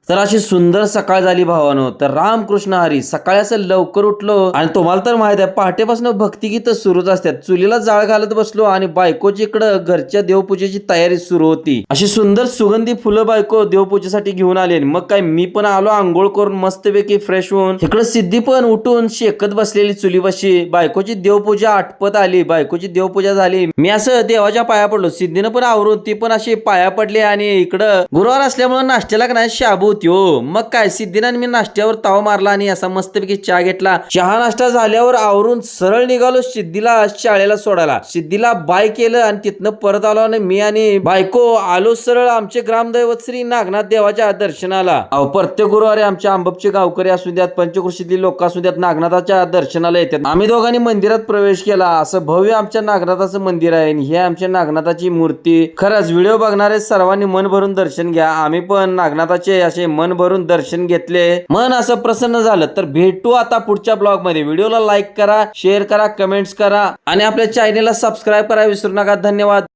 तर अशी सुंदर सकाळ झाली भावानो. तर रामकृष्ण हरी. सकाळी असं लवकर उठलो आणि तुम्हाला तर माहित आहे पहाटेपासून भक्तिगीत सुरूच असतात. चुलीला जाळ घालत बसलो आणि बायकोची इकडं घरच्या देवपूजेची तयारी सुरू होती. अशी सुंदर सुगंधी फुलं बायको देवपूजेसाठी घेऊन आले. मग काय मी पण आलो आंघोळ करून मस्तपैकी फ्रेश होऊन. इकडं सिद्धी पण उठून शेकत बसलेली चुलीपाशी. बायकोची देवपूजा आटपत आली. बायकोची देवपूजा झाली. मी असं देवाच्या पाया पडलो. सिद्धीनं पण आवरून ती पण अशी पाया पडली आणि इकडं गुरुवार असल्यामुळे नाश्त्याला नाही शाबू होती हो. मग काय सिद्धीनं मी नाश्त्यावर ताव मारला आणि असा मस्तपैकी चहा घेतला. चहा नाश्ता झाल्यावर आवरून सरळ निघालो सिद्धीला शाळेला सोडायला. सिद्धीला बाय केलं आणि तिथनं परत आलो आणि मी आणि बायको आलो सरळ आमचे ग्रामदैवत श्री नागनाथ देवाच्या दर्शनाला. प्रत्येक गुरुवारी आमच्या आंबपचे गावकरी असू द्यात, पंचकृषीतली लोक असू द्यात, नागनाथाच्या दर्शनाला येतात. आम्ही दोघांनी मंदिरात प्रवेश केला. असं भव्य आमच्या नागनाथाचं मंदिर आहे. हे आमच्या नागनाथाची मूर्ती. खरंच व्हिडिओ बघणारे सर्वांनी मन भरून दर्शन घ्या. आम्ही पण नागनाथाचे असे मन भरून दर्शन घेतले. मन असं प्रसन्न झालं. तर भेटू आता पुढच्या ब्लॉग मध्ये. व्हिडिओला लाईक करा, शेअर करा, कमेंट्स करा आणि आपल्या चॅनेलला सबस्क्राईब करा विसरू नका. धन्यवाद.